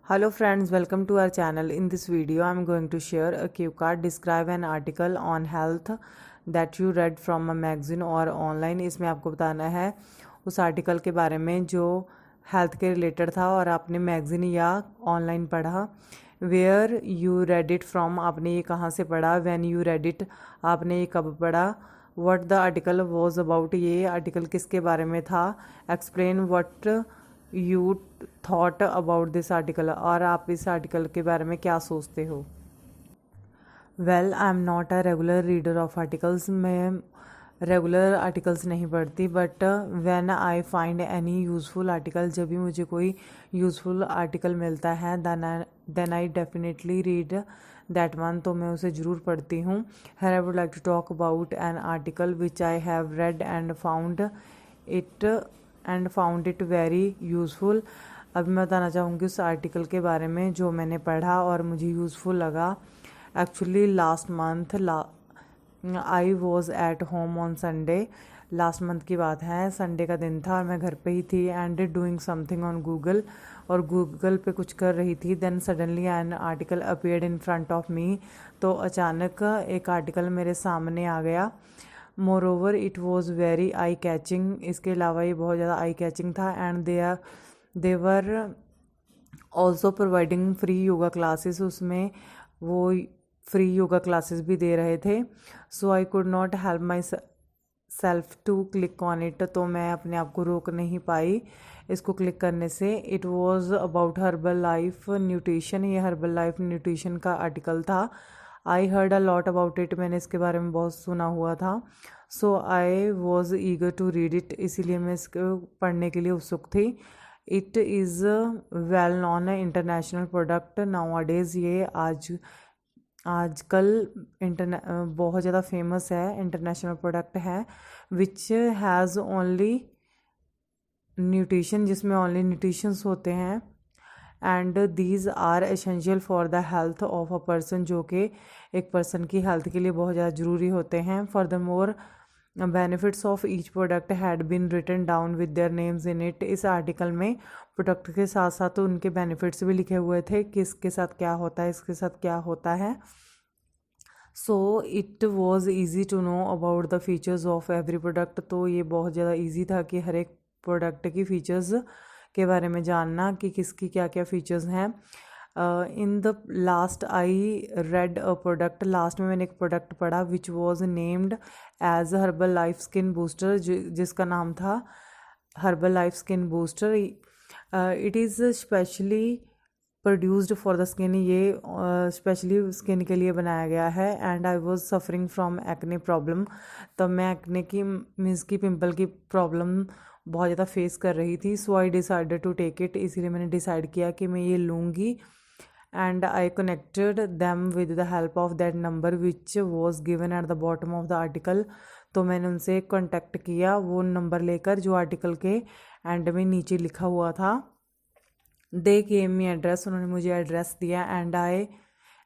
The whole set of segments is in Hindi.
Hello friends, welcome to our channel. In this video, I am going to share a cue card, describe an article on health that you read from a magazine or online. इसमें आपको बताना है उस आर्टिकल के बारे में जो हेल्थ के रिलेटेड था और आपने मैगजीन या ऑनलाइन पढ़ा. Where you read it from, आपने ये कहाँ से पढ़ा. व्हेन यू रेड इट, आपने ये कब पढ़ा. What the article was about, ये आर्टिकल किसके बारे में था. Explain what you thought about this article, और आप इस आर्टिकल के बारे में क्या सोचते हो. Well, I am not a regular reader of articles, मैं रेगुलर आर्टिकल्स नहीं पढ़ती. But when I find any useful article, जब भी मुझे कोई यूज़फुल आर्टिकल मिलता है then I definitely read that one, तो मैं उसे ज़रूर पढ़ती हूँ. Here I would like to talk about an article which I have read and found it very useful. अब मैं बताना चाहूँगी उस आर्टिकल के बारे में जो मैंने पढ़ा और मुझे यूज़फुल लगा. Actually last month I was at home on Sunday. Last month की बात है, संडे का दिन था और मैं घर पे ही थी and doing something on Google, और गूगल पे कुछ कर रही थी. Then suddenly an article appeared in front of me, तो अचानक एक आर्टिकल मेरे सामने आ गया. Moreover it was very eye catching, इसके अलावा ये बहुत ज़्यादा आई कैचिंग था. And they were also providing free yoga classes, उसमें वो फ्री योगा क्लासेस भी दे रहे थे. So I could not help my self to click on it, तो मैं अपने आप को रोक नहीं पाई इसको क्लिक करने से. It was about herbal life nutrition, ये हर्बल लाइफ न्यूट्रिशन का आर्टिकल था. I heard a lot about it, मैंने इसके बारे में बहुत सुना हुआ था. So I was eager to read it, इसीलिए मैं इसको पढ़ने के लिए उत्सुक थी. It is well known international product nowadays, ये आजकल बहुत ज़्यादा फेमस है, इंटरनेशनल प्रोडक्ट है. विच हैज़ ओनली न्यूट्रिशन, जिसमें ओनली न्यूट्रिशंस होते हैं. And these are essential for the health of a person, जो कि एक पर्सन की हेल्थ के लिए बहुत ज़्यादा ज़रूरी होते हैं. For the more benefits of each product had been written down with their names in it. इस आर्टिकल में प्रोडक्ट के साथ साथ तो उनके बेनिफिट्स भी लिखे हुए थे, किसके साथ क्या होता है, इसके साथ क्या होता है. So it was easy to know about the features of every product, तो ये बहुत ज़्यादा ईजी था कि हर एक प्रोडक्ट की फ़ीचर्स के बारे में जानना कि किसकी क्या क्या फ़ीचर्स हैं. In the last I read a product, लास्ट में मैंने एक प्रोडक्ट पढ़ा which was named as herbal life skin booster, जिसका नाम था herbal life skin booster. It is specially produced for the skin, ये स्पेशली स्किन के लिए बनाया गया है. And I was suffering from acne problem, तब मैं एक्ने की मीन्स की पिंपल की प्रॉब्लम बहुत ज़्यादा फेस कर रही थी. So I decided to take it, इसीलिए मैंने डिसाइड किया कि मैं ये लूँगी. And I connected them with the help of that number which was given at the bottom of the article, तो मैंने उनसे कॉन्टेक्ट किया वो नंबर लेकर जो आर्टिकल के एंड में नीचे लिखा हुआ था. दे गेव मी एड्रेस, उन्होंने मुझे एड्रेस दिया.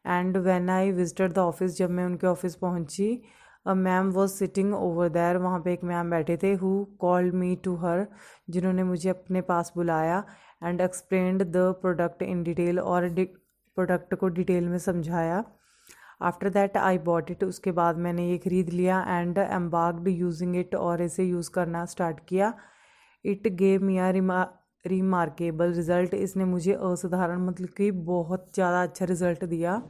And when I visited the office, जब मैं उनके ऑफिस पहुंची, a ma'am was sitting over there, वहाँ पे एक मैम बैठे थे. Who called me to her, जिन्होंने मुझे अपने पास बुलाया. And explained the product in detail, और प्रोडक्ट को डिटेल में समझाया. After that I bought it, उसके बाद मैंने ये ख़रीद लिया. एंड एम्बार्क्ड यूजिंग इट, और इसे यूज़ करना स्टार्ट किया. It gave me a remarkable result, इसने मुझे असाधारण मतलब कि बहुत ज़्यादा अच्छा रिज़ल्ट दिया.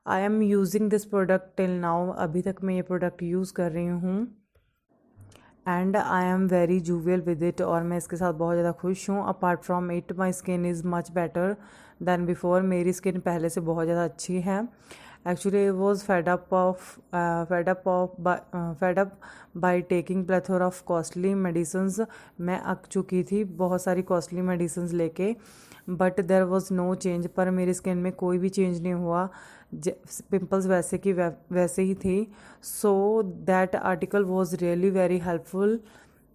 I am using this product till now, अभी तक मैं ये प्रोडक्ट यूज़ कर रही हूँ. And I am very jovial with it, और मैं इसके साथ बहुत ज़्यादा खुश हूँ. Apart from it my skin is much better than before, मेरी स्किन पहले से बहुत ज़्यादा अच्छी है. Actually was fed up by taking plethora of costly medicines, मैं अक चुकी थी बहुत सारी कॉस्टली मेडिसन्स लेके. But there was no change, पर मेरी स्किन में कोई भी चेंज नहीं हुआ, पिंपल्स वैसे की वैसे ही थी. So that article was really very helpful,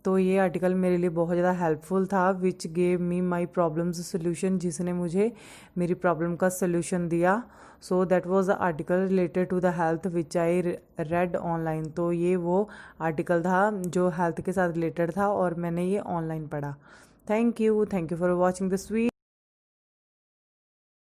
तो ये आर्टिकल मेरे लिए बहुत ज़्यादा हेल्पफुल था. Which gave me my problems solution, जिसने मुझे मेरी प्रॉब्लम का सोल्यूशन दिया. So that was the article related to the health which I read online, तो ये वो आर्टिकल था जो हेल्थ के साथ रिलेटेड था और मैंने ये ऑनलाइन पढ़ा. Thank you for watching this video.